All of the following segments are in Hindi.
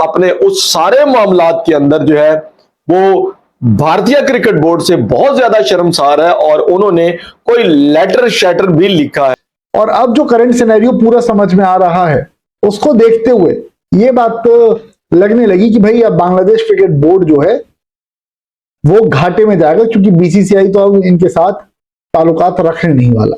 अपने उस सारे मामलात के अंदर जो है वो भारतीय क्रिकेट बोर्ड से बहुत ज्यादा शर्मसार है और उन्होंने कोई लेटर शेटर भी लिखा है। और अब जो करंट सिनेरियो पूरा समझ में आ रहा है उसको देखते हुए ये बात लगने लगी कि भाई अब बांग्लादेश क्रिकेट बोर्ड जो है वो घाटे में जाएगा, क्योंकि बीसीसीआई तो अब इनके साथ ताल्लुकात रखने नहीं वाला।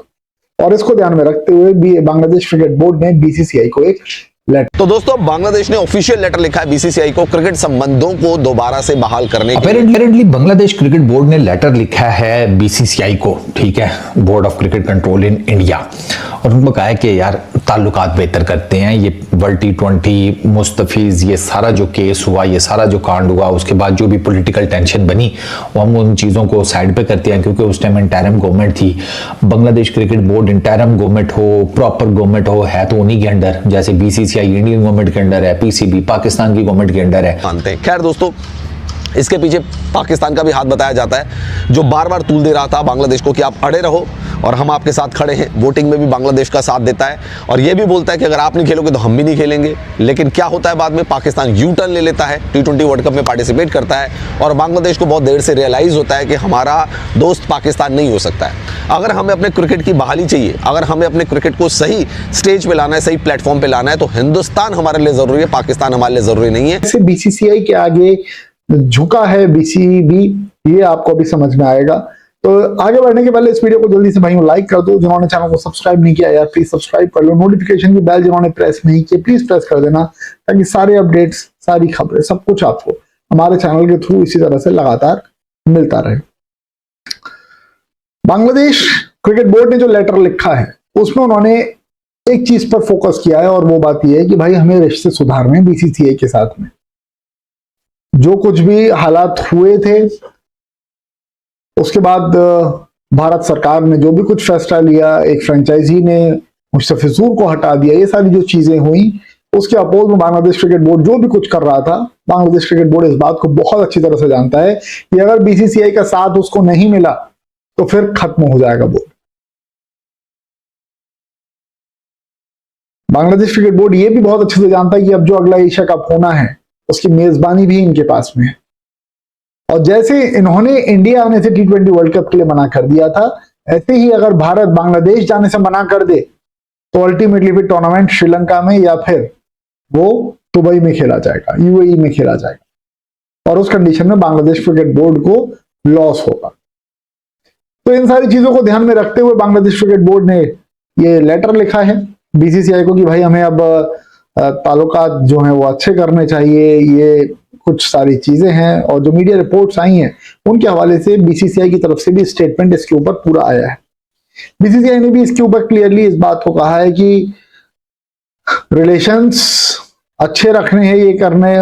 और इसको ध्यान में रखते हुए भी बांग्लादेश क्रिकेट बोर्ड ने बीसीसीआई को एक लेटर। तो दोस्तों, बांग्लादेश ने ऑफिशियल लेटर लिखा है बीसीसीआई को क्रिकेट संबंधों को दोबारा से बहाल करने के लिए। अपेरेंटली बांग्लादेश क्रिकेट बोर्ड ने लेटर लिखा है बीसीसीआई को, ठीक है, board of cricket control in India, और उनको कहा है कि यार ताल्लुकात बेहतर करते हैं। ये वर्ल्ड T20 मुस्तफीज, ये सारा जो केस हुआ, ये सारा जो कांड हुआ, उसके बाद जो भी पॉलिटिकल टेंशन बनी, वो हम उन चीज़ों को साइड पे करते हैं, क्योंकि उस टाइम इंटरिम गवर्नमेंट थी। Bangladesh cricket board interim government हो, प्रॉपर गवर्नमेंट हो, है तो उन्हीं के अंडर, जैसे बीसीसीआई इंडियन गवर्नमेंट के अंडर है, पीसीबी पाकिस्तान की गवर्नमेंट के अंडर है। मानते हैं। खैर दोस्तों, इसके पीछे पाकिस्तान का भी हाथ बताया जाता है, जो बार बार तूल दे रहा था बांग्लादेश को कि आप अड़े रहो और हम आपके साथ खड़े हैं। वोटिंग में भी बांग्लादेश का साथ देता है और ये भी बोलता है कि अगर आप नहीं खेलोगे तो हम भी नहीं खेलेंगे। लेकिन क्या होता है बाद में, पाकिस्तान यू टर्न ले लेता है, T20 वर्ल्ड कप में पार्टिसिपेट करता है और बांग्लादेश को बहुत देर से रियलाइज होता है कि हमारा दोस्त पाकिस्तान नहीं हो सकता है। अगर हमें अपने क्रिकेट की बहाली चाहिए, अगर हमें अपने क्रिकेट को सही स्टेज पे लाना है, सही प्लेटफॉर्म पे लाना है, तो हिंदुस्तान हमारे लिए जरूरी है, पाकिस्तान हमारे लिए जरूरी नहीं है। बीसीसीआई के आगे झुका है बीसीबी, ये आपको अभी समझ में आएगा। तो आगे बढ़ने के पहले इस वीडियो को जल्दी से भाइयों लाइक कर दो। जिन्होंने चैनल को सब्सक्राइब नहीं किया यार प्लीज सब्सक्राइब कर लो। नोटिफिकेशन की बेल जिन्होंने प्रेस नहीं की प्लीज प्रेस कर देना, ताकि सारे अपडेट्स, सारी खबरें, सब कुछ आपको हमारे चैनल के थ्रू इसी तरह से लगातार मिलता रहे। बांग्लादेश क्रिकेट बोर्ड ने जो लेटर लिखा है उसमें उन्होंने एक चीज पर फोकस किया है, और वो बात यह है कि भाई हमें रिश्ते सुधारने बीसीसीआई के साथ में। जो कुछ भी हालात हुए थे, उसके बाद भारत सरकार ने जो भी कुछ फैसला लिया, एक फ्रेंचाइजी ने मुस्तफिजुर को हटा दिया, ये सारी जो चीजें हुई, उसके अपोज में बांग्लादेश क्रिकेट बोर्ड जो भी कुछ कर रहा था, बांग्लादेश क्रिकेट बोर्ड इस बात को बहुत अच्छी तरह से जानता है कि अगर बीसीसीआई का साथ उसको नहीं मिला तो फिर खत्म हो जाएगा बोर्ड। बांग्लादेश क्रिकेट बोर्ड ये भी बहुत अच्छे से जानता है कि अब जो अगला एशिया कप होना है उसकी मेजबानी भी इनके पास में है। और जैसे इन्होंने इंडिया आने से T20 वर्ल्ड कप के लिए मना कर दिया था, ऐसे ही अगर भारत बांग्लादेश जाने से मना कर दे तो अल्टीमेटली फिर टूर्नामेंट श्रीलंका में या फिर वो दुबई में खेला जाएगा, यूएई में खेला जाएगा, और उस कंडीशन में बांग्लादेश क्रिकेट बोर्ड को लॉस होगा। तो इन सारी चीजों को ध्यान में रखते हुए बांग्लादेश क्रिकेट बोर्ड ने ये लेटर लिखा है बीसीसीआई को कि भाई हमें अब ताल्लुकात जो है वो अच्छे करने चाहिए। ये कुछ सारी चीजें हैं, और जो मीडिया रिपोर्ट्स आई हैं उनके हवाले से बीसीसीआई की तरफ से भी स्टेटमेंट इसके ऊपर पूरा आया है। बीसीसीआई ने भी इसके ऊपर क्लियरली इस बात को कहा है कि रिलेशंस अच्छे रखने हैं, ये करने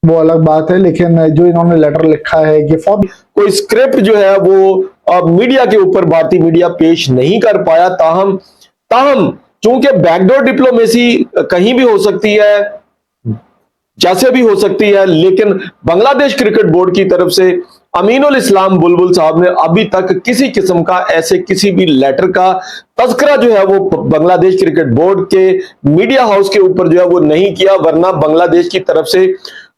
वो अलग बात है, लेकिन जो इन्होंने लेटर लिखा है कि कोई स्क्रिप्ट जो है वो मीडिया के ऊपर भारतीय मीडिया पेश नहीं कर पाया। ताहम चूंकि बैकडोर डिप्लोमेसी कहीं भी हो सकती है, जैसे भी हो सकती है, लेकिन बांग्लादेश क्रिकेट बोर्ड की तरफ से अमीनुल इस्लाम बुलबुल साहब ने अभी तक किसी किस्म का ऐसे किसी भी लेटर का तज़किरा जो है वो बांग्लादेश क्रिकेट बोर्ड के मीडिया हाउस के ऊपर जो है वो नहीं किया। वरना बांग्लादेश की तरफ से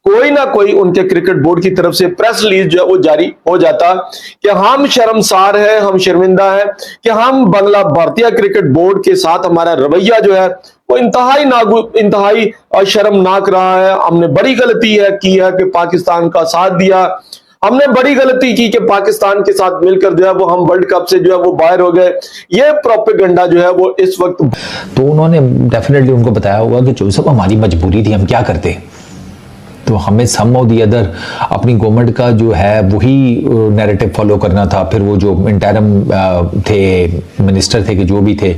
कोई ना कोई उनके क्रिकेट बोर्ड की तरफ से प्रेस रिलीज जो है वो जारी हो जाता कि हम शर्मसार है, हम शर्मिंदा है कि हम भारतीय क्रिकेट बोर्ड के साथ हमारा रवैया जो है वो इंतहाई शर्मनाक रहा है। हमने बड़ी गलती की है कि पाकिस्तान का साथ दिया, हमने बड़ी गलती की कि पाकिस्तान के साथ मिलकर जो है वो हम वर्ल्ड कप से जो है वो बाहर हो गए। ये प्रोपेगेंडा जो है वो इस वक्त, तो उन्होंने डेफिनेटली उनको बताया होगा कि जो सब हमारी मजबूरी थी, हम क्या करते, तो हमें सम ऑफ दी अदर अपनी गवर्नमेंट का जो है वही नैरेटिव फॉलो करना था। फिर वो जो इंटरिम थे, मिनिस्टर थे कि जो भी थे,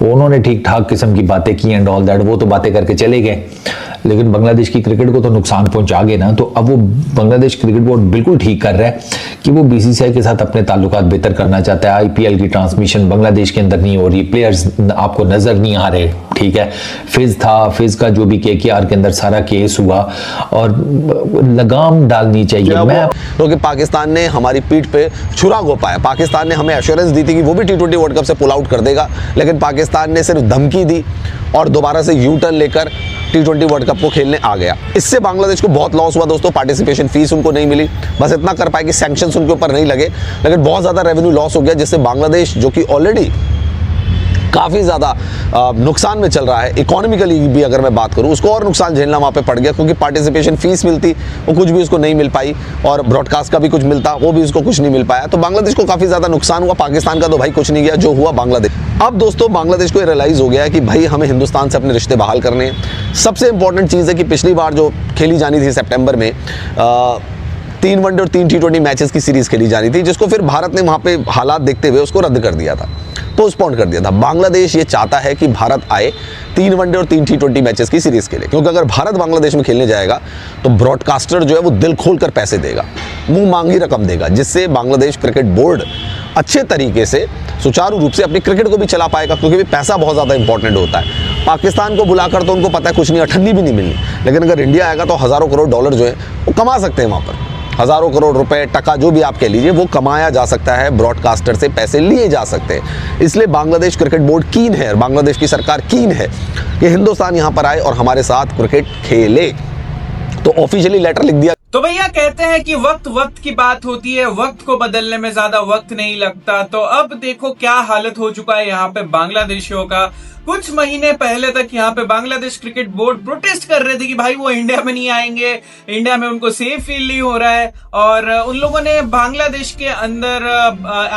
उन्होंने ठीक ठाक किस्म की बातें की एंड ऑल दैट, वो तो बातें करके चले गए, लेकिन बांग्लादेश की क्रिकेट को तो नुकसान पहुंचा गए ना। तो अब वो बांग्लादेश क्रिकेट बोर्ड बिल्कुल ठीक कर रहा है कि वो बीसीसीआई के साथ अपने ताल्लुकात बेहतर करना चाहता है। आईपीएल की ट्रांसमिशन बांग्लादेश के अंदर नहीं हो रही, प्लेयर्स आपको नजर नहीं आ रहे, ठीक है। फिज था, फिज का जो भी केकेआर के अंदर सारा केस हुआ, और लगाम डालनी चाहिए। मैं क्योंकि पाकिस्तान ने हमारी पीठ पे छुरा घोंपाया। पाकिस्तान ने हमें एश्योरेंस दी थी कि वो भी T20 वर्ल्ड कप से पुल आउट कर देगा, लेकिन पाकिस्तान ने सिर्फ धमकी दी और दोबारा से यू टर्न लेकर T20 वर्ल्ड कप को खेलने आ गया। इससे बांग्लादेश को बहुत लॉस हुआ दोस्तों। पार्टिसिपेशन फीस उनको नहीं मिली, बस इतना कर पाए कि सैंक्शंस उनके ऊपर नहीं लगे, लेकिन बहुत ज़्यादा रेवेन्यू लॉस हो गया, जिससे बांग्लादेश जो कि ऑलरेडी काफ़ी ज़्यादा नुकसान में चल रहा है, इकोनॉमिकली भी अगर मैं बात करूँ, उसको और नुकसान झेलना वहाँ पे पड़ गया, क्योंकि पार्टिसिपेशन फीस मिलती वो कुछ भी उसको नहीं मिल पाई और ब्रॉडकास्ट का भी कुछ मिलता वो भी उसको कुछ नहीं मिल पाया। तो बांग्लादेश को काफ़ी ज़्यादा नुकसान हुआ। पाकिस्तान का तो भाई कुछ नहीं गया, जो हुआ बांग्लादेश। अब दोस्तों बांग्लादेश को ये रियलाइज़ हो गया है कि भाई हमें हिंदुस्तान से अपने रिश्ते बहाल करने हैं। सबसे इंपॉर्टेंट चीज़ है कि पिछली बार जो खेली जानी थी सितंबर में 3 वनडे और 3 T20 मैचेस की सीरीज खेली जानी थी, जिसको फिर भारत ने वहाँ पे हालात देखते हुए उसको रद्द कर दिया था, पोस्टपोन कर दिया था। बांग्लादेश ये चाहता है कि भारत आए 3 वनडे और 3 T20 मैचेस की सीरीज के लिए, क्योंकि अगर भारत बांग्लादेश में खेलने जाएगा तो ब्रॉडकास्टर जो है वो दिल खोल कर पैसे देगा, मुंह मांगी रकम देगा, जिससे बांग्लादेश क्रिकेट बोर्ड अच्छे तरीके से सुचारू रूप से अपनी क्रिकेट को भी चला पाएगा, क्योंकि पैसा बहुत ज़्यादा इंपॉर्टेंट होता है। पाकिस्तान को बुलाकर तो उनको पता है कुछ नहीं, अठन्नी भी नहीं मिलनी, लेकिन अगर इंडिया आएगा तो हज़ारों करोड़ डॉलर जो है वो कमा सकते हैं वहाँ पर। हज़ारों करोड़ रुपए, टका, जो भी आप कह लीजिए, वो कमाया जा सकता है, ब्रॉडकास्टर से पैसे लिए जा सकते हैं। इसलिए बांग्लादेश क्रिकेट बोर्ड कीन है और बांग्लादेश की सरकार कीन है कि हिंदुस्तान यहाँ पर आए और हमारे साथ क्रिकेट खेले। तो ऑफिशियली लेटर लिख दिया। तो भैया कहते हैं कि वक्त की बात होती है, वक्त को बदलने में ज्यादा वक्त नहीं लगता। तो अब देखो क्या हालत हो चुका है यहाँ पे बांग्लादेशियों का। कुछ महीने पहले तक यहाँ पे बांग्लादेश क्रिकेट बोर्ड प्रोटेस्ट कर रहे थे कि भाई वो इंडिया में नहीं आएंगे, इंडिया में उनको सेफ फील नहीं हो रहा है, और उन लोगों ने बांग्लादेश के अंदर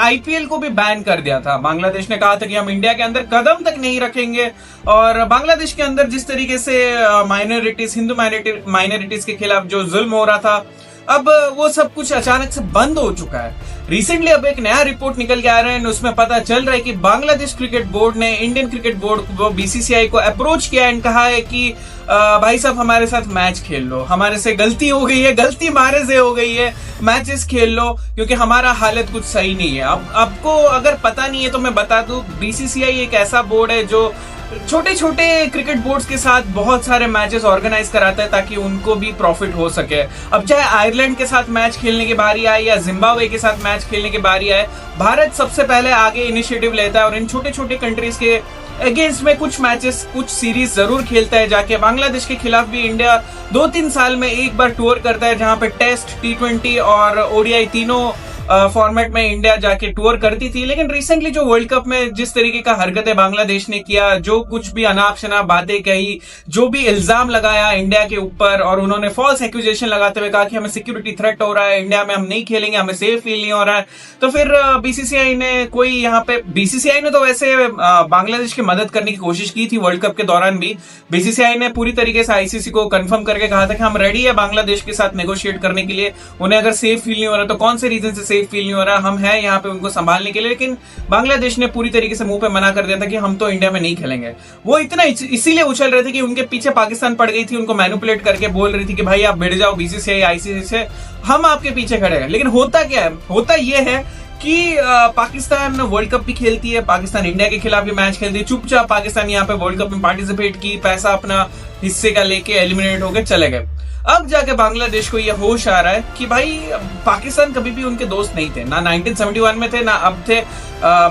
IPL को भी बैन कर दिया था। बांग्लादेश ने कहा था कि हम इंडिया के अंदर कदम तक नहीं रखेंगे, और बांग्लादेश के अंदर जिस तरीके से माइनॉरिटीज, हिंदू माइनॉरिटीज के खिलाफ जो जुल्म हो रहा था, अब वो सब कुछ अचानक से बंद हो चुका है। रिसेंटली अब एक नया रिपोर्ट निकल के आ रहा है, उसमें पता चल रहा है कि बांग्लादेश क्रिकेट बोर्ड ने इंडियन क्रिकेट बोर्ड को, BCCI को अप्रोच किया एंड कहा है कि भाई साहब हमारे साथ मैच खेल लो, हमारे से गलती हो गई है, गलती हमारे से हो गई है, मैचेस खेल लो, क्योंकि हमारा हालत कुछ सही नहीं है। अब आपको अगर पता नहीं है तो मैं बता दूं, BCCI एक ऐसा बोर्ड है जो छोटे छोटे क्रिकेट बोर्ड्स के साथ बहुत सारे मैचेस ऑर्गेनाइज कराता है ताकि उनको भी प्रॉफिट हो सके। अब चाहे आयरलैंड के साथ मैच खेलने की बारी आए या जिम्बाब्वे के साथ मैच खेलने की बारी आए, भारत सबसे पहले आगे इनिशिएटिव लेता है और इन छोटे छोटे कंट्रीज के अगेंस्ट में कुछ मैचेस, कुछ सीरीज जरूर खेलता है जाके। बांग्लादेश के खिलाफ भी इंडिया 2-3 साल में एक बार टूर करता है, जहां पे टेस्ट, T20 और ODI तीनों फॉर्मेट में इंडिया जाके टूर करती थी। लेकिन रिसेंटली जो वर्ल्ड कप में जिस तरीके का हरकतें बांग्लादेश ने किया, जो कुछ भी अनाप शनाप बातें कही, जो भी इल्जाम लगाया इंडिया के ऊपर, और उन्होंने फॉल्स एक्यूजेशन लगाते हुए कहा कि हमें सिक्योरिटी थ्रेट हो रहा है, इंडिया में हम नहीं खेलेंगे, हमें सेफ फील नहीं हो रहा है, तो फिर BCCI ने कोई यहाँ पे, BCCI ने तो वैसे बांग्लादेश की मदद करने की कोशिश की थी वर्ल्ड कप के दौरान भी। BCCI ने पूरी तरीके से ICC को कंफर्म करके कहा था कि हम रेडी है बांग्लादेश के साथ नेगोशिएट करने के लिए, उन्हें अगर सेफ फील नहीं हो रहा तो कौन से रीजन से सेफ फील नहीं हो रहा, हम हैं यहाँ पे उनको संभालने के लिए। लेकिन बांग्लादेश ने पूरी तरीके से मुंह पे मना कर दिया था कि हम तो इंडिया में नहीं खेलेंगे। वो इतना इसीलिए उछल रहे थे कि उनके पीछे पाकिस्तान पड़ गई थी, उनको मैनिपुलेट करके बोल रही थी कि भाई आप भिड़ जाओ BCCI, ICC से, हम आपके पीछे खड़े हैं। लेकिन होता क्या है, होता यह है कि पाकिस्तान वर्ल्ड कप भी खेलती है, पाकिस्तान इंडिया के खिलाफ भी मैच खेलती है, चुपचाप पाकिस्तान यहाँ पे वर्ल्ड कप में पार्टिसिपेट की, पैसा अपना हिस्से का लेके एलिमिनेट हो गए, चले गए। अब जाके बांग्लादेश को यह होश आ रहा है कि भाई पाकिस्तान कभी भी उनके दोस्त नहीं थे, ना 1971 में थे ना अब थे।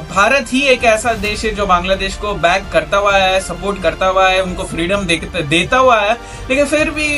भारत ही एक ऐसा देश है जो बांग्लादेश को बैक करता हुआ है, सपोर्ट करता हुआ है, उनको फ्रीडम देता हुआ है। लेकिन फिर भी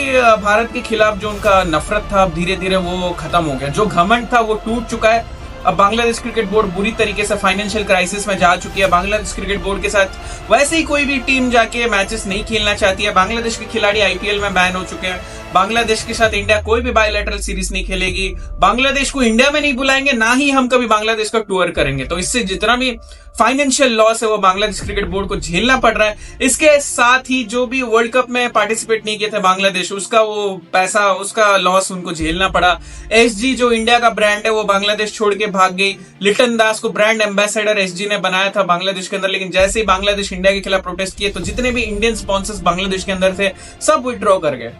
भारत के खिलाफ जो उनका नफरत था, अब धीरे धीरे वो खत्म हो गया, जो घमंड था वो टूट चुका है। अब बांग्लादेश क्रिकेट बोर्ड बुरी तरीके से फाइनेंशियल क्राइसिस में जा चुकी है। बांग्लादेश क्रिकेट बोर्ड के साथ वैसे ही कोई भी टीम जाके मैचेस नहीं खेलना चाहती है। बांग्लादेश के खिलाड़ी IPL में बैन हो चुके हैं। बांग्लादेश के साथ इंडिया कोई भी बायलैटरल सीरीज नहीं खेलेगी। बांग्लादेश को इंडिया में नहीं बुलाएंगे, ना ही हम कभी बांग्लादेश का टूर करेंगे। तो इससे जितना भी फाइनेंशियल लॉस है वो बांग्लादेश क्रिकेट बोर्ड को झेलना पड़ रहा है। इसके साथ ही जो भी वर्ल्ड कप में पार्टिसिपेट नहीं किए थे बांग्लादेश, उसका वो पैसा, उसका लॉस उनको झेलना पड़ा। SG जो इंडिया का ब्रांड है वो बांग्लादेश छोड़ के भाग गई। लिटन दास को ब्रांड एम्बेसडर SG ने बनाया था बांग्लादेश के अंदर, लेकिन जैसे ही बांग्लादेश इंडिया के खिलाफ प्रोटेस्ट किए तो जितने भी इंडियन स्पॉन्सर्स बांग्लादेश के अंदर थे सब विड्रॉ कर गए।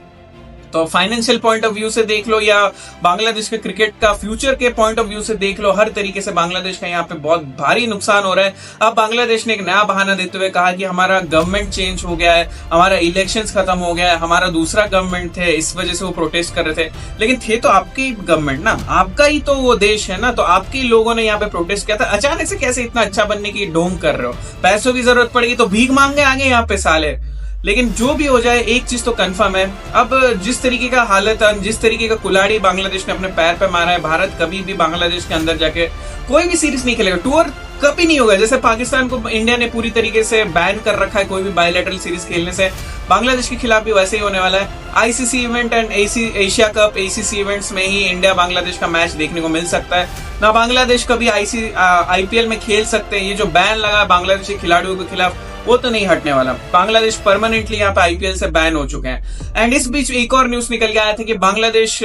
तो फाइनेंशियल पॉइंट ऑफ व्यू से देख लो या बांग्लादेश के क्रिकेट का फ्यूचर के पॉइंट ऑफ व्यू से देख लो, हर तरीके से बांग्लादेश का यहाँ पे बहुत भारी नुकसान हो रहा है। अब बांग्लादेश ने एक नया बहाना देते हुए कहा कि हमारा गवर्नमेंट चेंज हो गया है, हमारा इलेक्शंस खत्म हो गया है, हमारा दूसरा गवर्नमेंट थे, इस वजह से वो प्रोटेस्ट कर रहे थे। लेकिन थे तो आपकी गवर्नमेंट ना, आपका ही तो वो देश है ना, तो आपके लोगों ने यहाँ पे प्रोटेस्ट किया था। अचानक से कैसे इतना अच्छा बनने की ढोंग कर रहे हो? पैसों की जरूरत पड़ेगी तो भीख मांगे आगे यहाँ पे साले। लेकिन जो भी हो जाए, एक चीज तो कंफर्म है, अब जिस तरीके का हालत है, जिस तरीके का कुल्हाड़ी बांग्लादेश ने अपने पैर पे मारा है, भारत कभी भी बांग्लादेश के अंदर जाके कोई भी सीरीज नहीं खेलेगा, टूर कभी नहीं होगा। जैसे पाकिस्तान को इंडिया ने पूरी तरीके से बैन कर रखा है कोई भी बायलैटरल सीरीज खेलने से, बांग्लादेश के खिलाफ भी वैसे ही होने वाला है। ICC event and Asia cup ACC events में ही इंडिया बांग्लादेश का मैच देखने को मिल सकता है ना। बांग्लादेश कभी आईपीएल में खेल सकते हैं। ये जो बैन लगा बांग्लादेशी खिलाड़ियों के खिलाफ वो तो नहीं हटने वाला। बांग्लादेश परमानेंटली यहाँ पे आईपीएल से बैन हो चुके हैं। एंड इस बीच एक और न्यूज निकल के आया था कि बांग्लादेश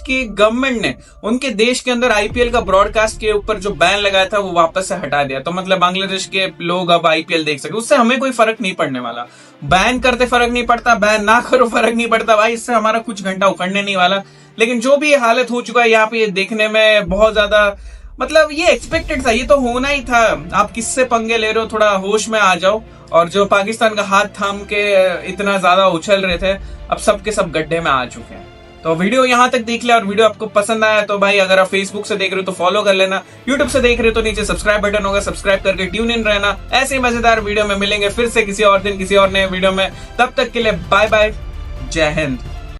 की गवर्नमेंट ने उनके देश के अंदर आईपीएल का ब्रॉडकास्ट के ऊपर जो बैन लगाया था वो वापस से हटा दिया। तो मतलब बांग्लादेश के लोग अब आईपीएल देख सके, उससे हमें कोई फर्क नहीं पड़ने वाला। बैन करते फर्क नहीं पड़ता, बैन ना करो फर्क नहीं पड़ता भाई, इससे हमारा कुछ घंटा उखड़ने नहीं वाला। लेकिन जो भी हालत हो चुका है यहाँ पे, ये देखने में बहुत ज्यादा, मतलब ये एक्सपेक्टेड था, ये तो होना ही था। आप किससे पंगे ले रहे हो, थोड़ा होश में आ जाओ। और जो पाकिस्तान का हाथ थाम के इतना ज्यादा उछल रहे थे, अब सब के सब गड्ढे में आ चुके हैं। तो वीडियो यहां तक देख लिया और वीडियो आपको पसंद आया तो भाई, अगर आप फेसबुक से देख रहे हो तो फॉलो कर लेना, यूट्यूब से देख रहे हो तो नीचे सब्सक्राइब बटन होगा, सब्सक्राइब करके ट्यून इन रहना। ऐसे ही मजेदार वीडियो में मिलेंगे फिर से किसी और दिन किसी और नए वीडियो में। तब तक के लिए बाय बाय, जय हिंद।